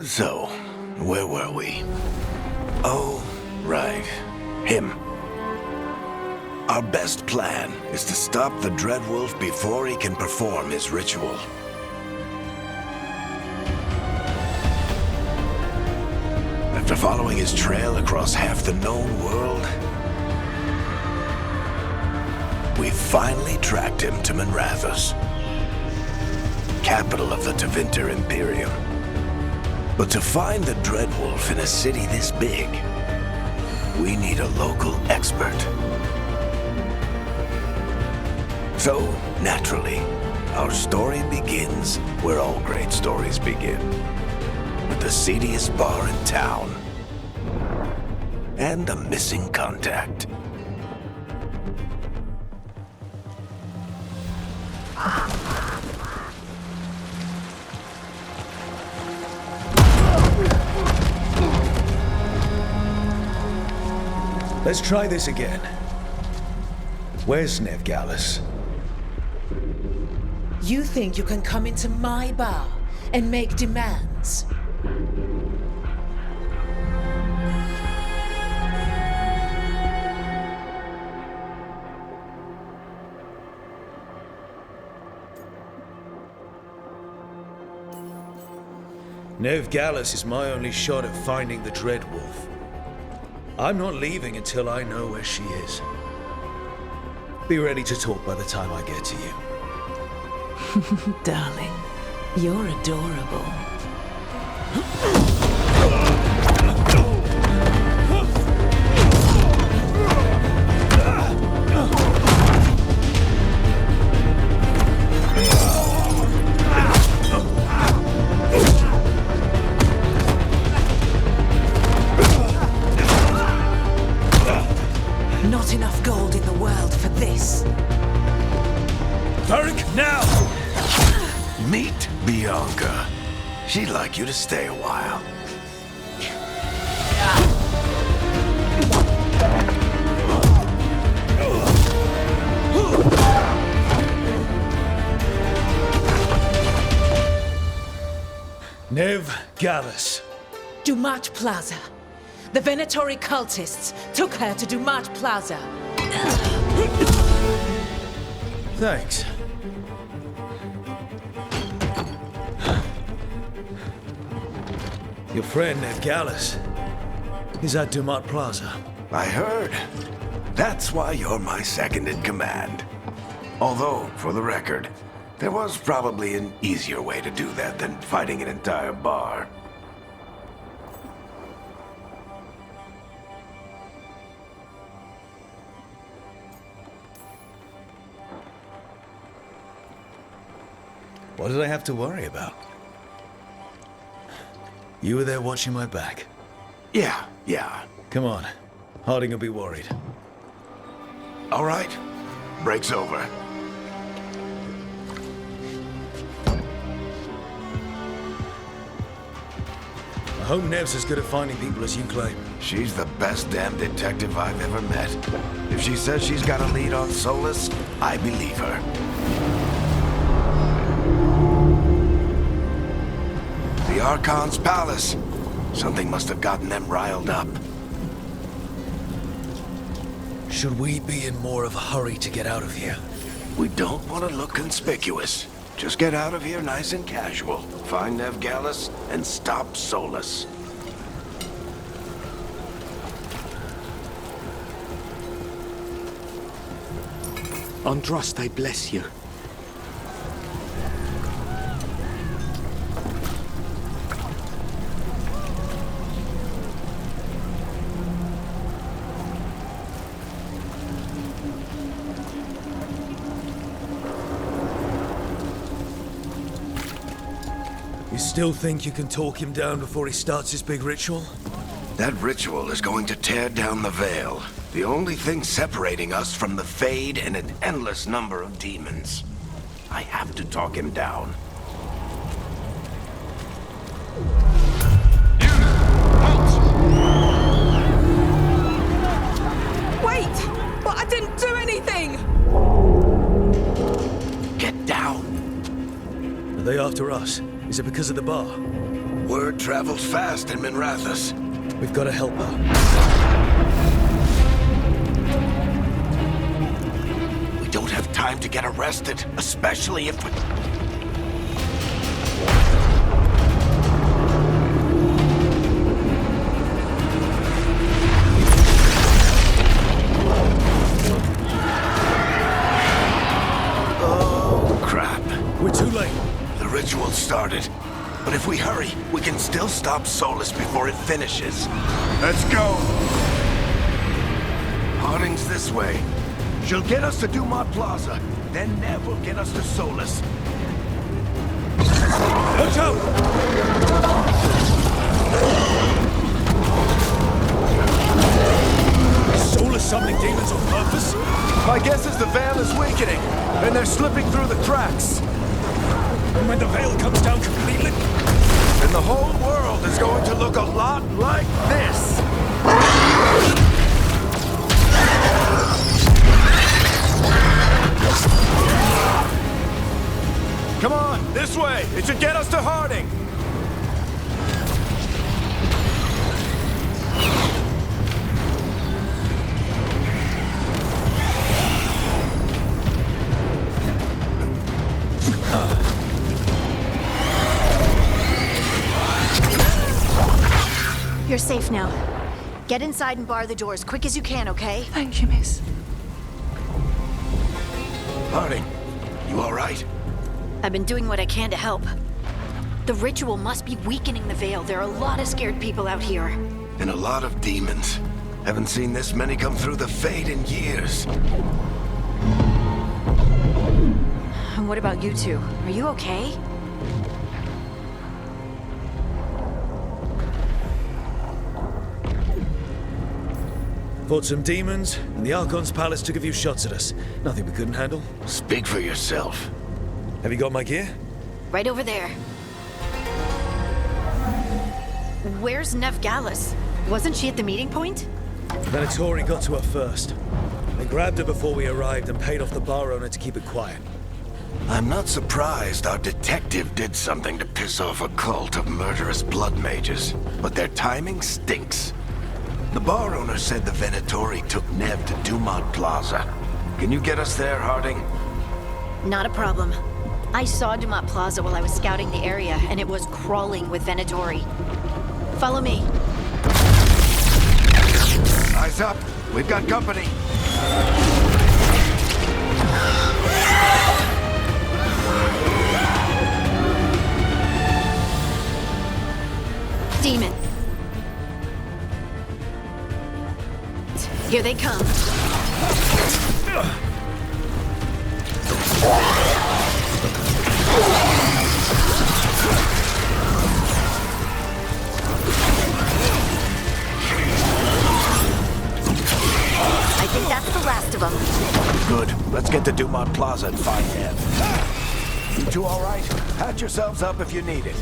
So, where were we? Oh, right. Him. Our best plan is to stop the Dreadwolf before he can perform his ritual. After following his trail across half the known world, we finally tracked him to Manrathus, capital of the Tevinter Imperium. But to find the Dreadwolf in a city this big, we need a local expert. So, naturally, our story begins where all great stories begin. With the seediest bar in town. And a missing contact. Let's try this again. Where's Veilguard? You think you can come into my bar and make demands? Veilguard is my only shot at finding the Dreadwolf. I'm not leaving until I know where she is. Be ready to talk by the time I get to you. Darling, you're adorable. Not enough gold in the world for this. Varric, now! Meet Bianca. She'd like you to stay a while. Veilguard. Dumat Plaza. The Venatori cultists took her to Dumat Plaza. Thanks. Your friend Veilguard is at Dumat Plaza. I heard. That's why you're my second in command. Although, for the record, there was probably an easier way to do that than fighting an entire bar. What did I have to worry about? You were there watching my back. Yeah. Come on. Harding will be worried. All right. Break's over. I hope Nev's as good at finding people as you claim. She's the best damn detective I've ever met. If she says she's got a lead on Solus, I believe her. The Archon's palace. Something must have gotten them riled up. Should we be in more of a hurry to get out of here? We don't want to look conspicuous. Just get out of here nice and casual. Find Veilguard and stop Solus. Androst, I bless you. You still think you can talk him down before he starts his big ritual? That ritual is going to tear down the veil. The only thing separating us from the Fade and an endless number of demons. I have to talk him down. Wait! But I didn't do anything! Get down. Are they after us? Is it because of the bar? Word travels fast in Minrathous. We've got to help her. We don't have time to get arrested, especially if we... Oh, crap. We're too late. The ritual started. But if we hurry, we can still stop Solus before it finishes. Let's go! Harding's this way. She'll get us to Dumont Plaza. Then Nev will get us to Solus. Watch out! Is Solus summoning demons on purpose? My guess is the Veil is weakening, and they're slipping through the cracks. And when the Veil comes down completely? And the whole world is going to look a lot like this. Come on, this way. It should get us to Harding. You're safe now. Get inside and bar the doors quick as you can, okay? Thank you, miss. Harding, you all right? I've been doing what I can to help. The ritual must be weakening the Veil. There are a lot of scared people out here. And a lot of demons. Haven't seen this many come through the Fade in years. And what about you two? Are you okay? Fought some demons, and the Archon's palace took a few shots at us. Nothing we couldn't handle. Speak for yourself. Have you got my gear? Right over there. Where's Nev Gallus? Wasn't she at the meeting point? Venatori got to her first. They grabbed her before we arrived and paid off the bar owner to keep it quiet. I'm not surprised our detective did something to piss off a cult of murderous blood mages, but their timing stinks. The bar owner said the Venatori took Nev to Dumont Plaza. Can you get us there, Harding? Not a problem. I saw Dumont Plaza while I was scouting the area, and it was crawling with Venatori. Follow me. Eyes up. We've got company. Demon. Here they come. I think that's the last of them. Good. Let's get to Dumont Plaza and find Nev. You two all right? Patch yourselves up if you need it.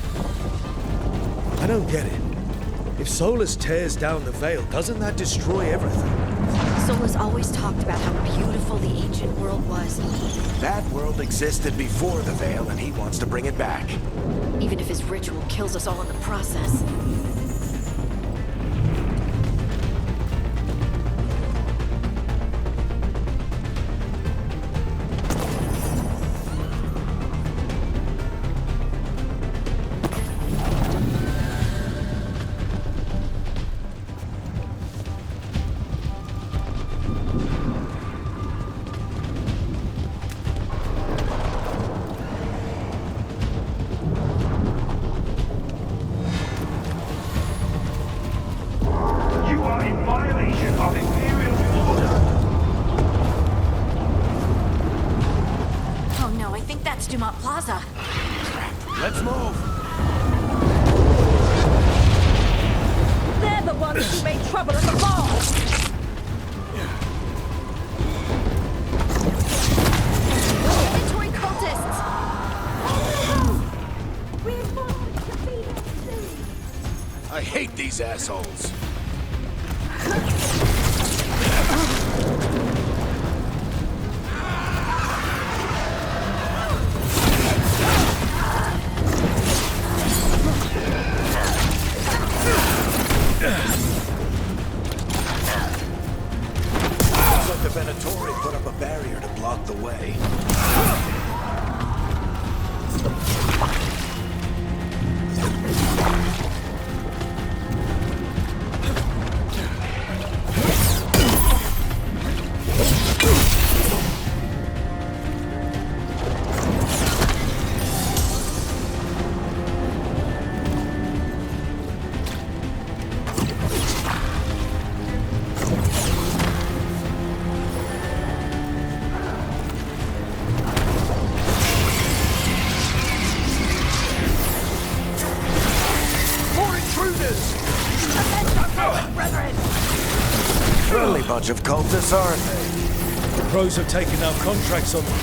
I don't get it. If Solus tears down the Veil, doesn't that destroy everything? Solus always talked about how beautiful the ancient world was. That world existed before the Veil, and he wants to bring it back. Even if his ritual kills us all in the process. Dumont Plaza. Let's move. They're the ones who made trouble at the bar! Inventory cultists! I hate these assholes. Venatori put up a barrier to block the way. Friendly bunch of cultists, aren't they? The pros have taken our contracts on them.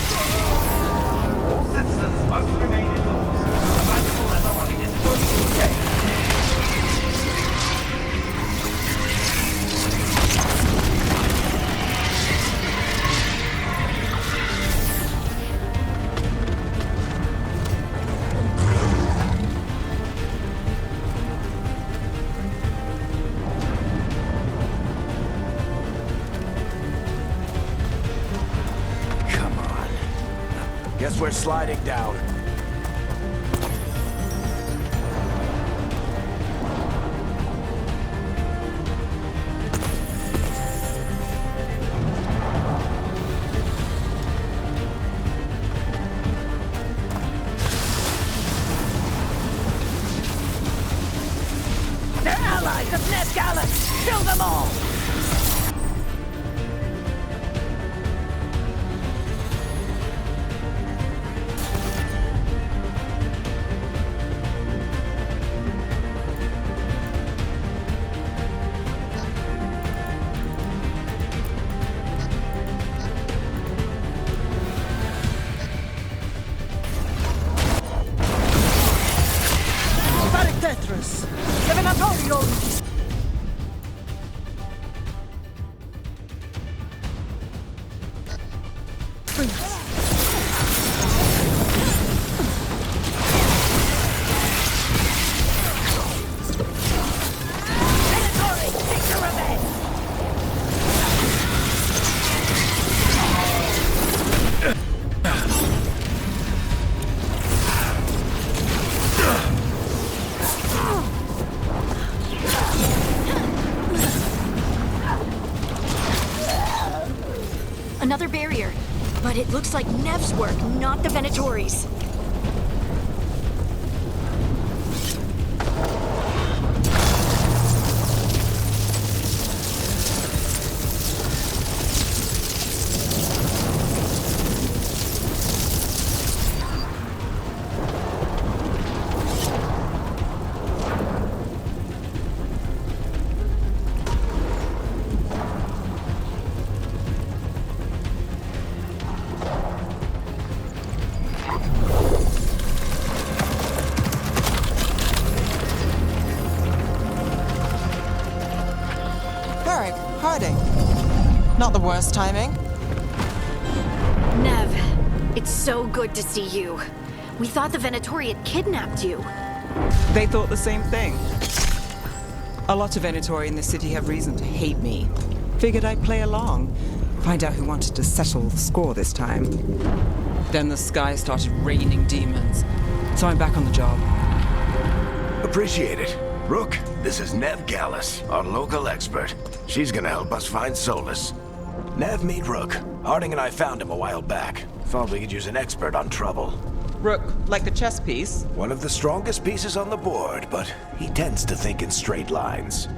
Citizens must remain indoors. Available authority is fully engaged. Come on. Guess we're sliding down. They're allies of Ned Gallus! Kill them all! Tetris! The Venatori! Another barrier. But it looks like Nev's work, not the Venatori's. Harding. Not the worst timing. Nev, it's so good to see you. We thought the Venatori had kidnapped you. They thought the same thing. A lot of Venatori in the city have reason to hate me. Figured I'd play along. Find out who wanted to settle the score this time. Then the sky started raining demons. So I'm back on the job. Appreciate it. Rook, this is Nev Gallus, our local expert. She's gonna help us find Solus. Nev, meet Rook. Harding and I found him a while back. Thought we could use an expert on trouble. Rook, like the chess piece? One of the strongest pieces on the board, but he tends to think in straight lines.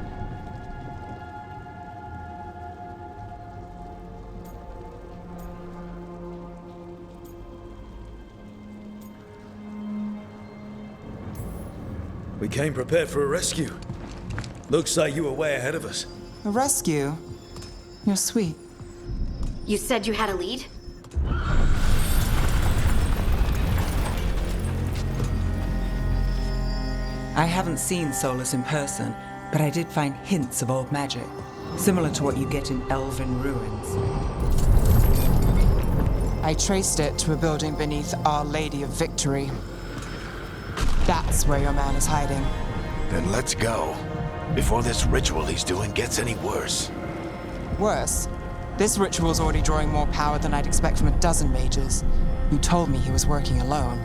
We came prepared for a rescue. Looks like you were way ahead of us. A rescue? You're sweet. You said you had a lead? I haven't seen Solus in person, but I did find hints of old magic, similar to what you get in elven ruins. I traced it to a building beneath Our Lady of Victory. That's where your man is hiding. Then let's go. Before this ritual he's doing gets any worse. Worse, This ritual's already drawing more power than I'd expect from a dozen mages. You told me he was working alone.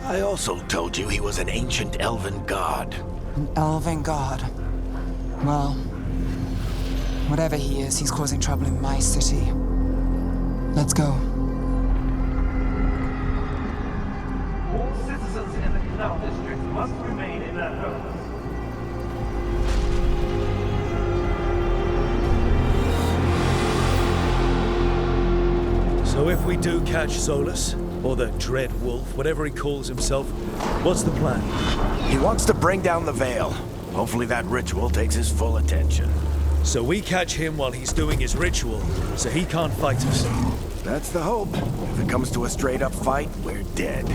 I also told you he was an ancient elven god. An elven god. Well, whatever he is, he's causing trouble in my city. Let's go. All citizens in the Canal District must remain in their homes. So if we do catch Solus, or the Dread Wolf, whatever he calls himself, what's the plan? He wants to bring down the Veil. Hopefully that ritual takes his full attention. So we catch him while he's doing his ritual, so he can't fight us. That's the hope. If it comes to a straight-up fight, we're dead.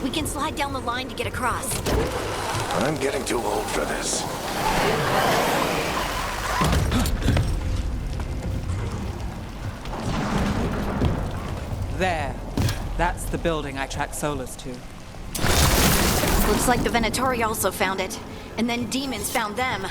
We can slide down the line to get across. I'm getting too old for this. There. That's the building I tracked Solus to. Looks like the Venatori also found it. And then demons found them.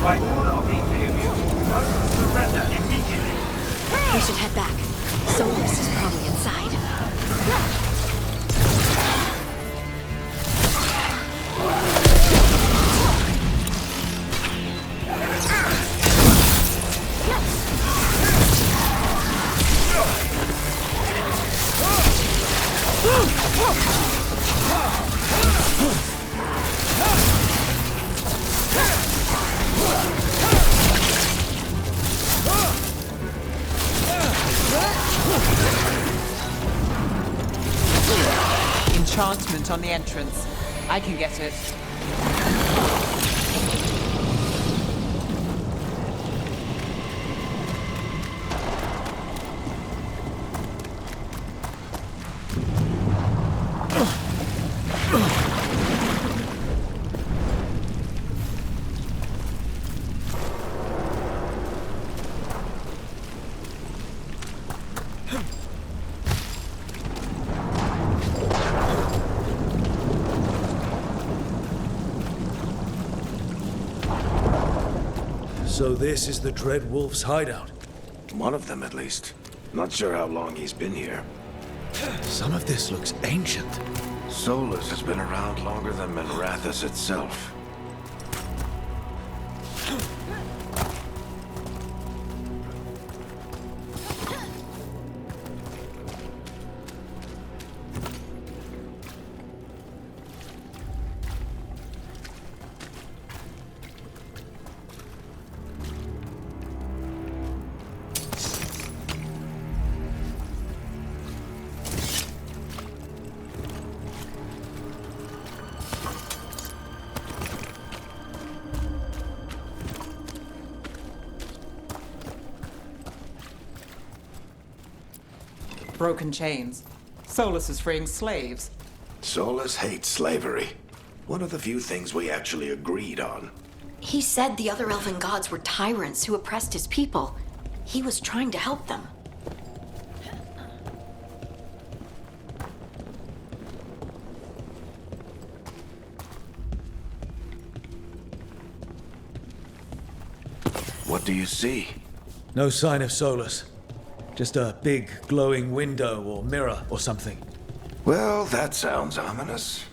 By order of the Imperium, you must surrender immediately. We should head back. Solus is probably inside. Enchantment on the entrance. I can get it. So this is the Dread Wolf's hideout. One of them, at least. Not sure how long he's been here. Some of this looks ancient. Solus has been around longer than Minrathous itself. Broken chains. Solus is freeing slaves. Solus hates slavery. One of the few things we actually agreed on. He said the other elven gods were tyrants who oppressed his people. He was trying to help them. What do you see? No sign of Solus. Just a big glowing window or mirror or something. Well, that sounds ominous.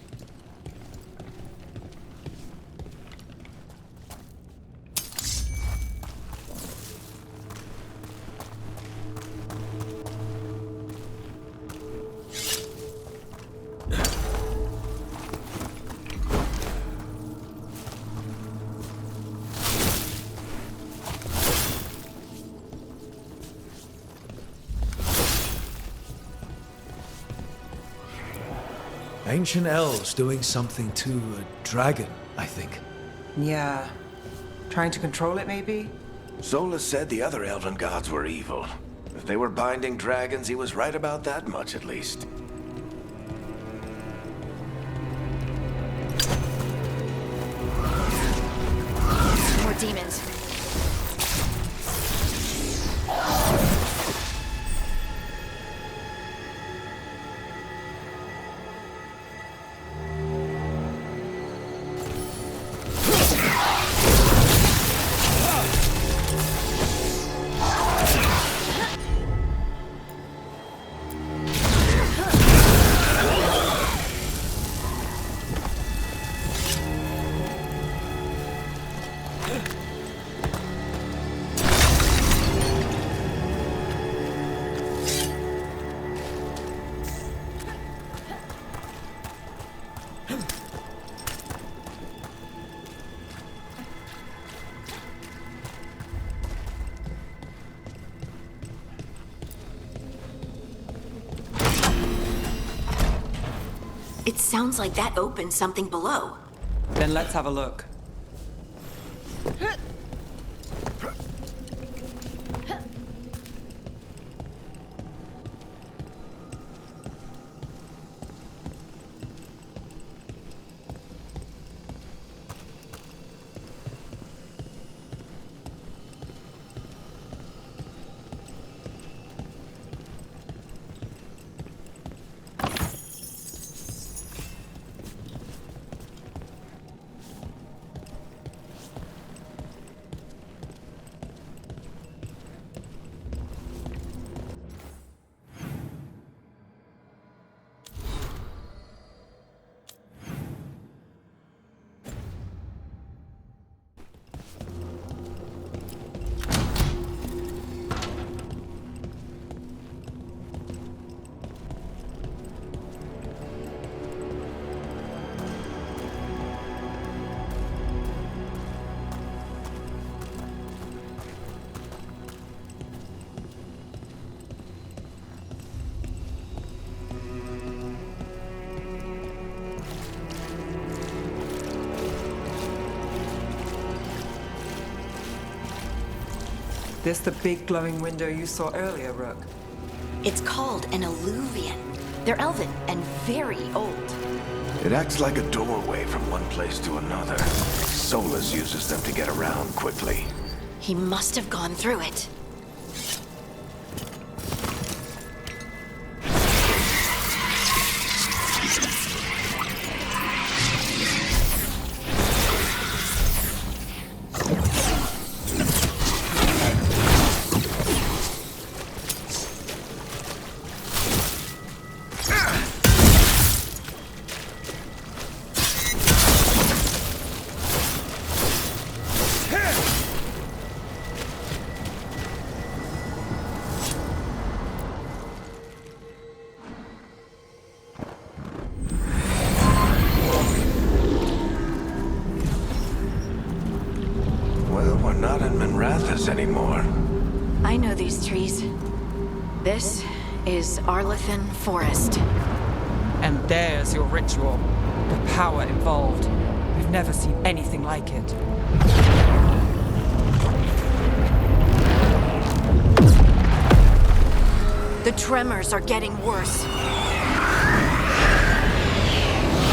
Ancient elves doing something to a dragon, I think. Yeah. Trying to control it, maybe? Solus said the other elven gods were evil. If they were binding dragons, he was right about that much, at least. More demons. It sounds like that opened something below. Then let's have a look. This the big glowing window you saw earlier, Rook? It's called an alluvian. They're elven and very old. It acts like a doorway from one place to another. Solus uses them to get around quickly. He must have gone through it. Minrathous anymore. I know these trees. This is Arlethan Forest. And there's your ritual. The power involved. We've never seen anything like it. The tremors are getting worse.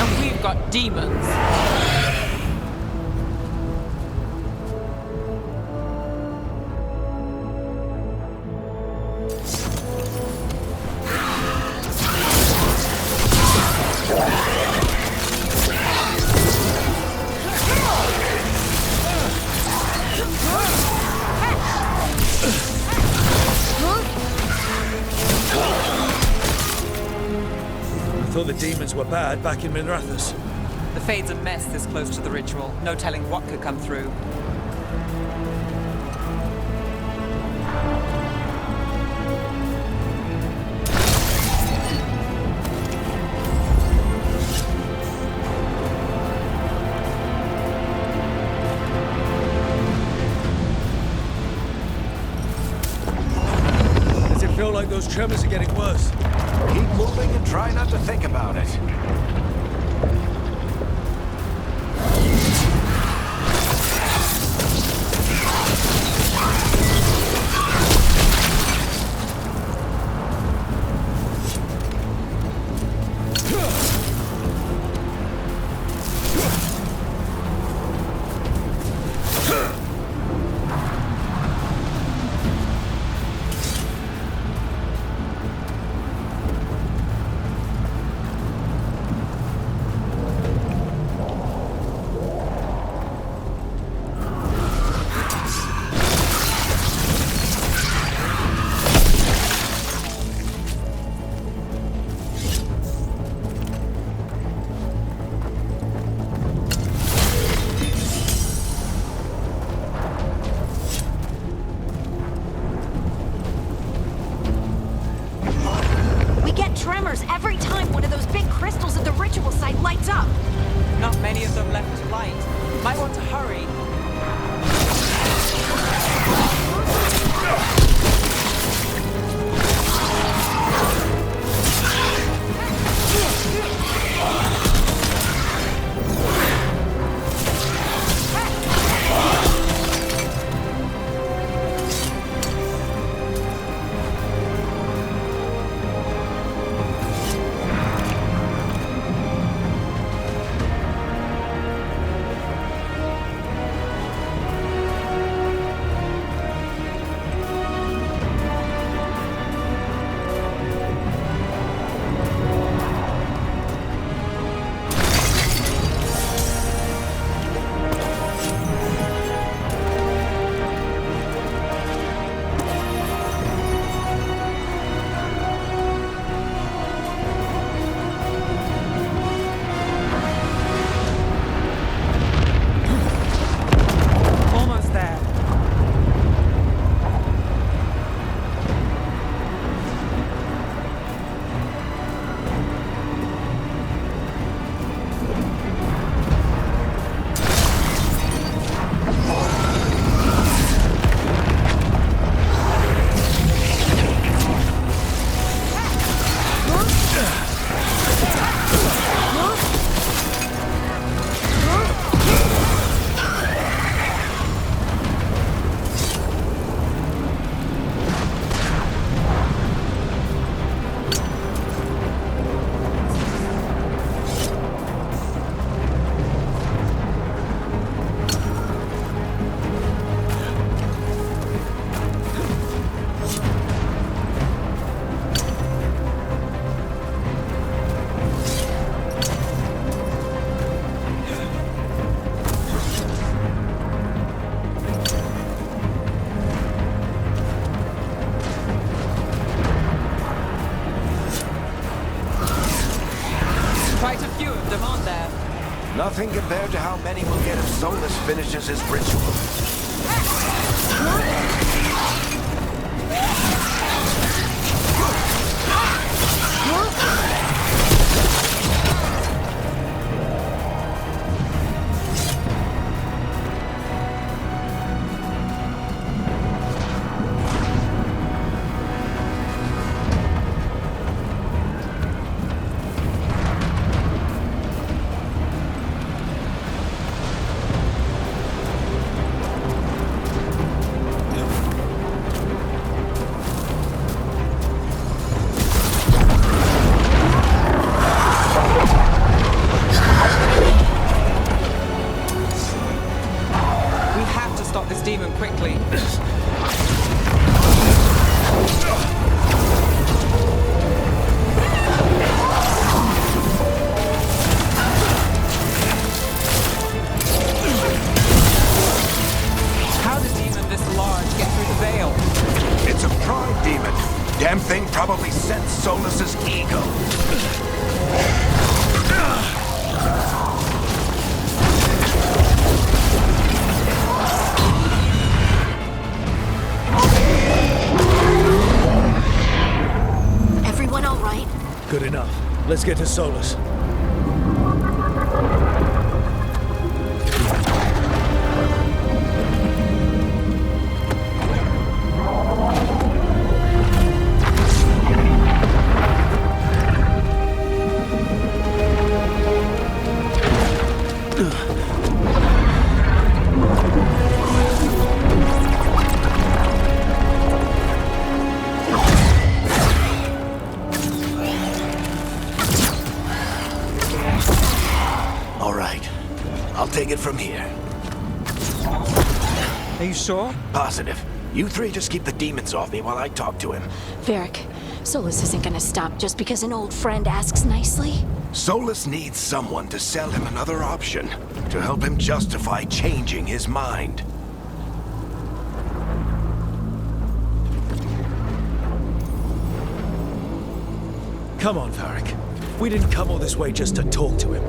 And we've got demons. I thought the demons were bad back in Minrathous. The Fade's a mess this close to the ritual. No telling what could come through. Does it feel like those tremors are getting worse? Keep moving and try not to think about it. Tremors every time one of those big crystals at the ritual site lights up. Not many of them left to light. Might want to hurry. Quite a few of them, aren't there? Nothing compared to how many will get if Solus finishes his ritual. demon quickly. How does demon this large get through the veil? It's a pride demon. Damn thing probably sensed Solus's ego. Everyone all right? Good enough. Let's get to Solus. All right. I'll take it from here. Are you sure? Positive. You three just keep the demons off me while I talk to him. Varric, Solus isn't gonna stop just because an old friend asks nicely. Solus needs someone to sell him another option, to help him justify changing his mind. Come on, Varric. We didn't come all this way just to talk to him.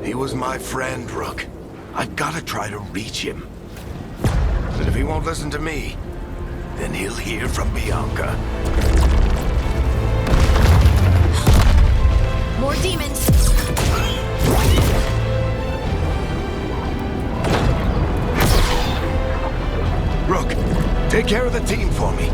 He was my friend, Rook. I've gotta try to reach him. But if he won't listen to me, then he'll hear from Bianca. More demons! Rook, take care of the team for me.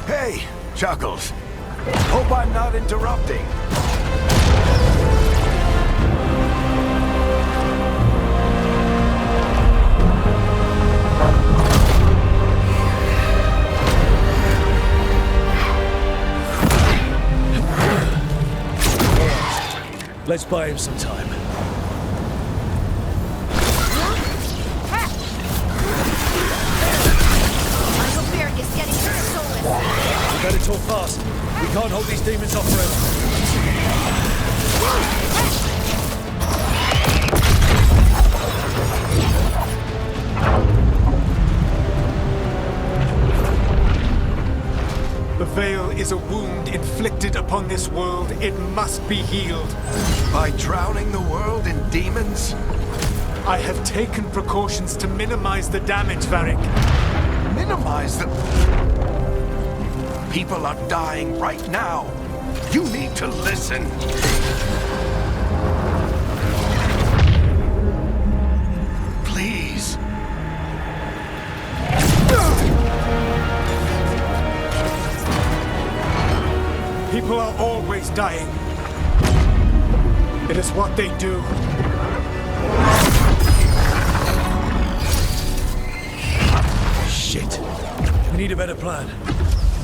Hey, Chuckles. Hope I'm not interrupting. Let's buy him some time. I hope Varric is getting rid of Solus. We better talk fast. We can't hold these demons off forever. The veil is a wound inflicted upon this world. It must be healed. By drowning the world in demons? I have taken precautions to minimize the damage, Varric. Minimize the... People are dying right now. You need to listen. Please. People are always dying. It is what they do. Shit. We need a better plan.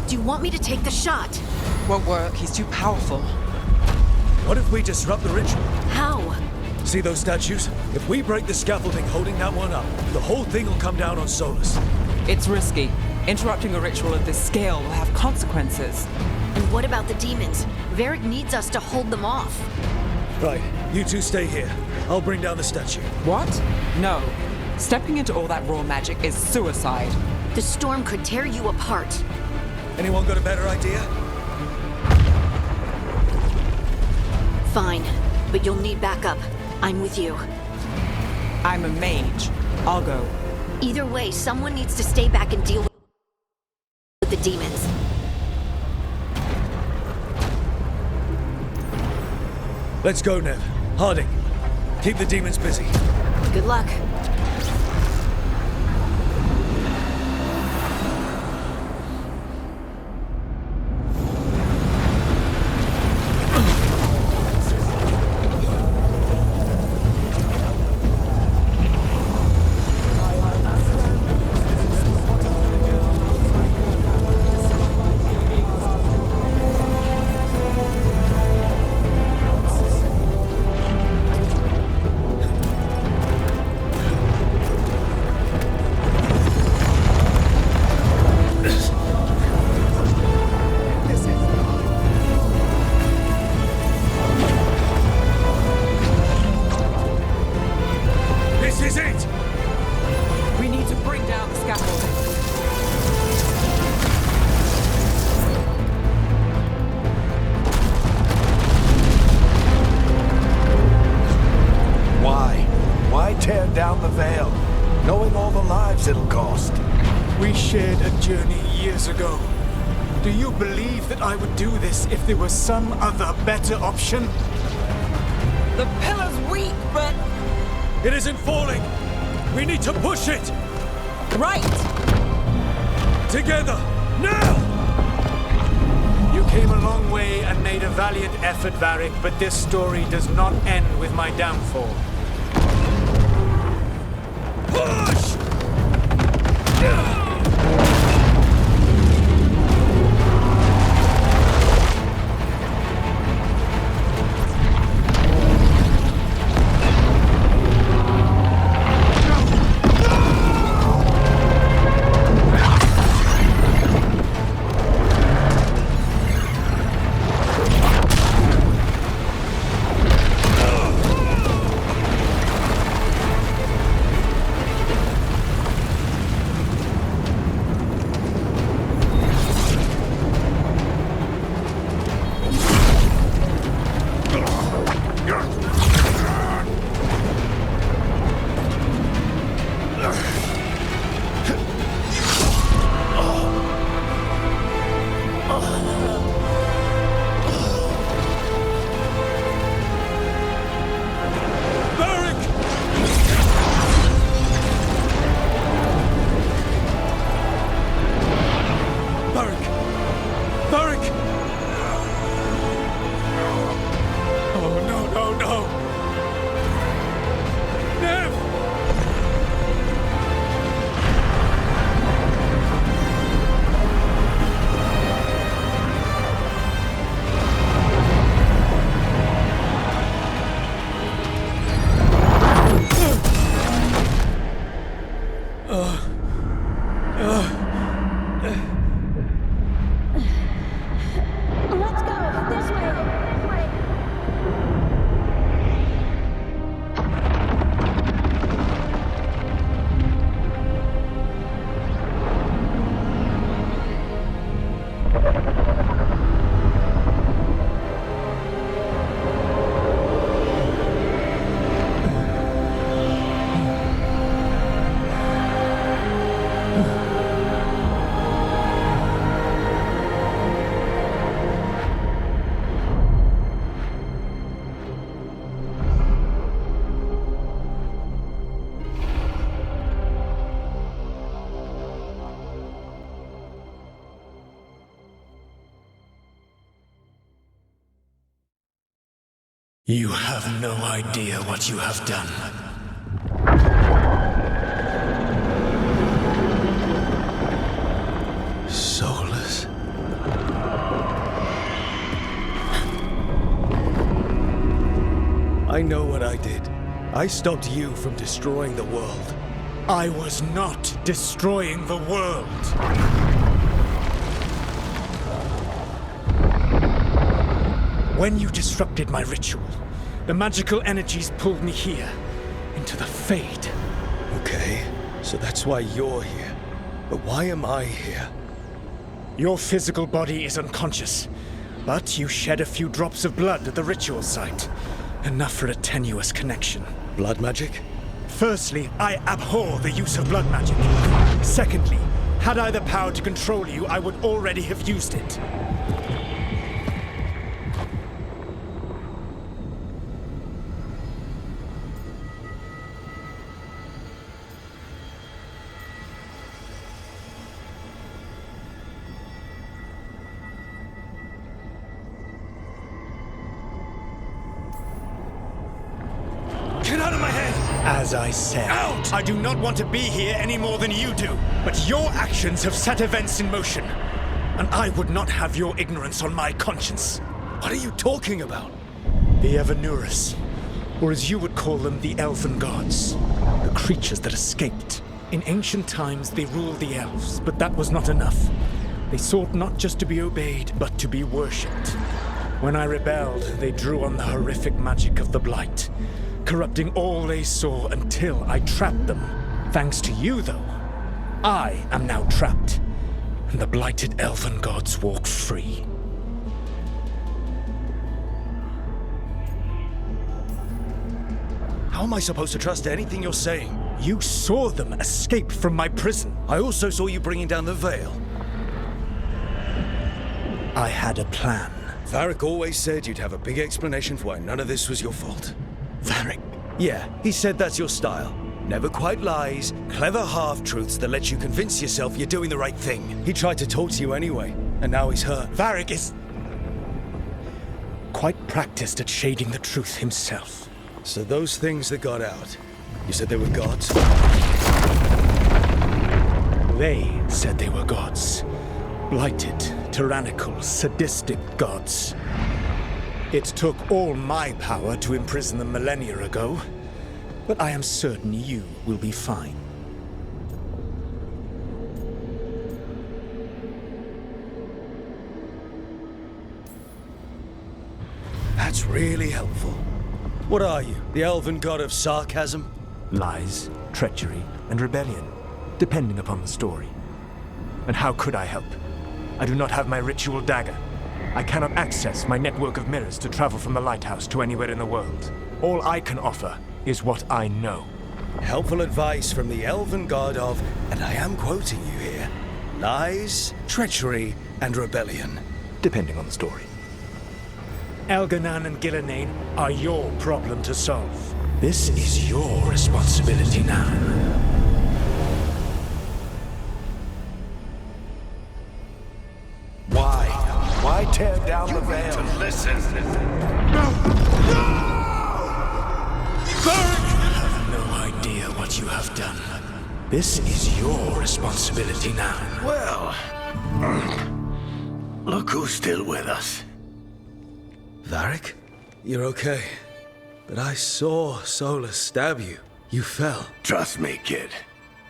Do you want me to take the shot? Won't work. He's too powerful. What if we disrupt the ritual? How? See those statues? If we break the scaffolding holding that one up, the whole thing will come down on Solus. It's risky. Interrupting a ritual of this scale will have consequences. And what about the demons? Varric needs us to hold them off. Right, you two stay here. I'll bring down the statue. What? No. Stepping into all that raw magic is suicide. The storm could tear you apart. Anyone got a better idea? Fine, but you'll need backup. I'm with you. I'm a mage. I'll go. Either way, someone needs to stay back and deal with the demons. Let's go, Nev. Harding, keep the demons busy. Good luck. down the Veil, knowing all the lives it'll cost. We shared a journey years ago. Do you believe that I would do this if there was some other better option? The pillar's weak, but... It isn't falling! We need to push it! Right! Together! Now! You came a long way and made a valiant effort, Varric, but this story does not end with my downfall. Push! Let's go! This way! You have no idea what you have done. Soulless. I know what I did. I stopped you from destroying the world. I was not destroying the world. When you disrupted my ritual, the magical energies pulled me here, into the Fade. Okay, so that's why you're here. But why am I here? Your physical body is unconscious, but you shed a few drops of blood at the ritual site. Enough for a tenuous connection. Blood magic? Firstly, I abhor the use of blood magic. Secondly, had I the power to control you, I would already have used it. Get out of my head! As I said, Out! I do not want to be here any more than you do. But your actions have set events in motion. And I would not have your ignorance on my conscience. What are you talking about? The Evanurus, or as you would call them, the Elven Gods. The creatures that escaped. In ancient times, they ruled the elves, but that was not enough. They sought not just to be obeyed, but to be worshipped. When I rebelled, they drew on the horrific magic of the Blight, corrupting all they saw until I trapped them. Thanks to you, though, I am now trapped, and the blighted Elven Gods walk free. How How am I supposed to trust anything you're saying? You saw them escape from my prison. I also saw you bringing down the veil. I had a plan. Varric always said you'd have a big explanation for why none of this was your fault. Varric. Yeah, he said that's your style. Never quite lies, clever half-truths that let you convince yourself you're doing the right thing. He tried to talk to you anyway, and now he's hurt. Varric is quite practiced at shading the truth himself. So those things that got out, you said they were gods? They said they were gods. Blighted, tyrannical, sadistic gods. It took all my power to imprison them millennia ago, but I am certain you will be fine. That's really helpful. What are you, the elven god of sarcasm? Lies, treachery, and rebellion, depending upon the story. And how could I help? I do not have my ritual dagger. I cannot access my network of mirrors to travel from the lighthouse to anywhere in the world. All I can offer is what I know. Helpful advice from the elven god of, and I am quoting you here, lies, treachery, and rebellion. Depending on the story. Elganan and Gillenane are your problem to solve. This is your responsibility now. Why tear down the veil? To listen. I have no idea what you have done. This is your responsibility now. Well, look who's still with us. Varric? You're okay. But I saw Solus stab you. You fell. Trust me, kid.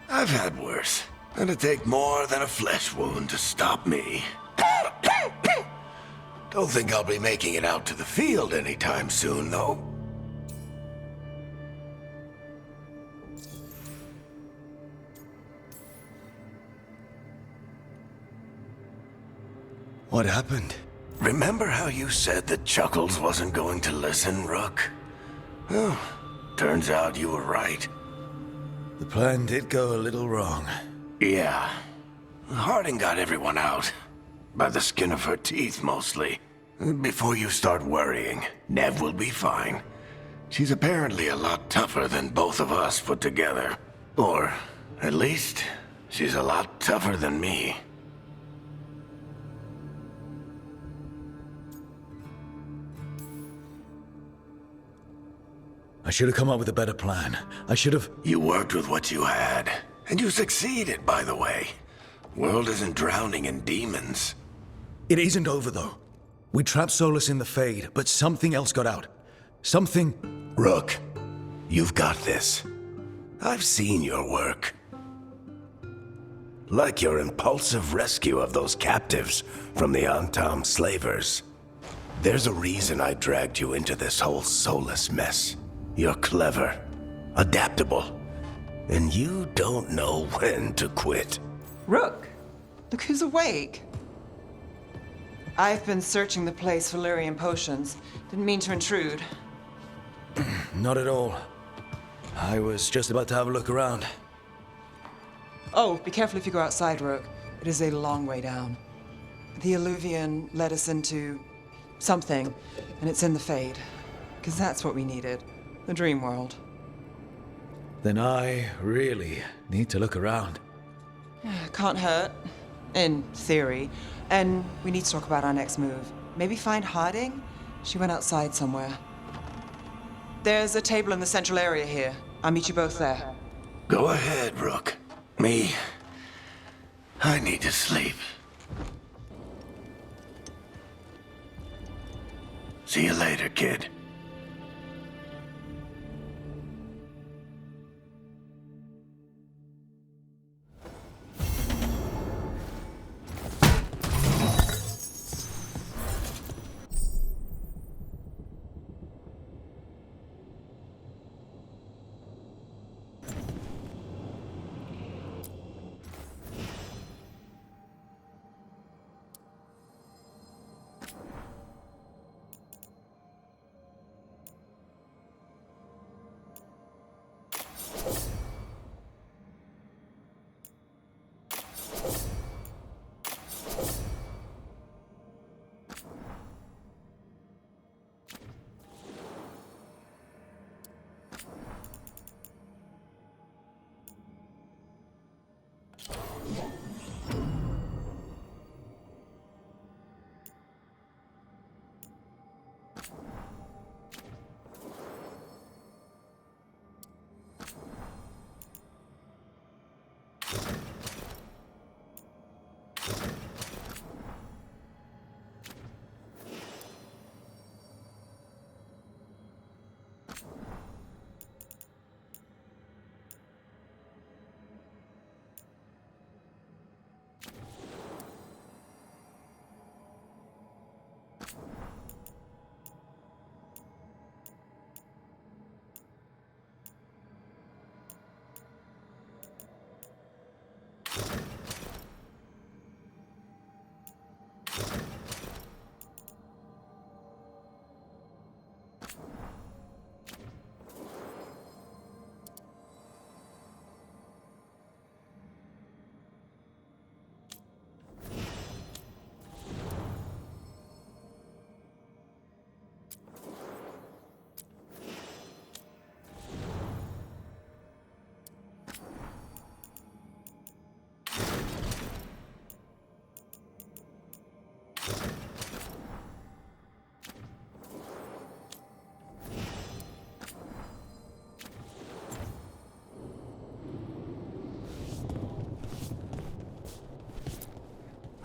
I've had worse. It'd take more than a flesh wound to stop me. Don't think I'll be making it out to the field anytime soon, though. What happened? Remember how you said that Chuckles wasn't going to listen, Rook? Well, turns out you were right. The plan did go a little wrong. Yeah. Harding got everyone out. By the skin of her teeth, mostly. Before you start worrying, Nev will be fine. She's apparently a lot tougher than both of us put together. Or, at least, she's a lot tougher than me. I should have come up with a better plan. I should have... You worked with what you had. And you succeeded, by the way. World isn't drowning in demons. It isn't over, though. We trapped Solus in the Fade, but something else got out. Something... Rook, you've got this. I've seen your work. Like your impulsive rescue of those captives from the Antam slavers. There's a reason I dragged you into this whole Solus mess. You're clever, adaptable, and you don't know when to quit. Rook, look who's awake. I've been searching the place for Lyrian potions. Didn't mean to intrude. Not at all. I was just about to have a look around. Oh, be careful if you go outside, Rook. It is a long way down. The Alluvian led us into something, and it's in the Fade. Because that's what we needed. The dream world. Then I really need to look around. Can't hurt. In theory. And we need to talk about our next move. Maybe find Harding? She went outside somewhere. There's a table in the central area here. I'll meet you both there. Go ahead, Rook. Me, I need to sleep. See you later, kid.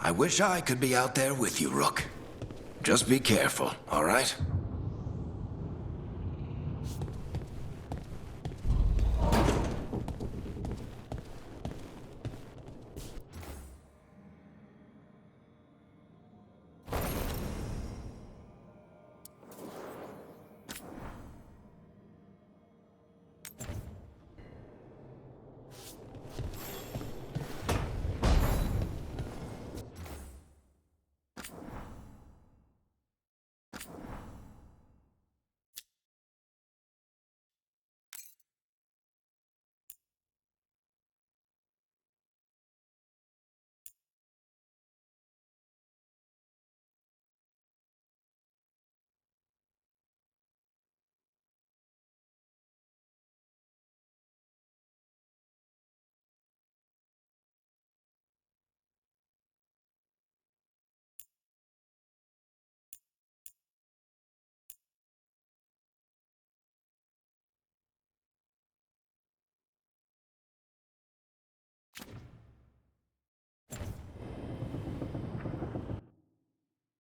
I wish I could be out there with you, Rook. Just be careful, all right?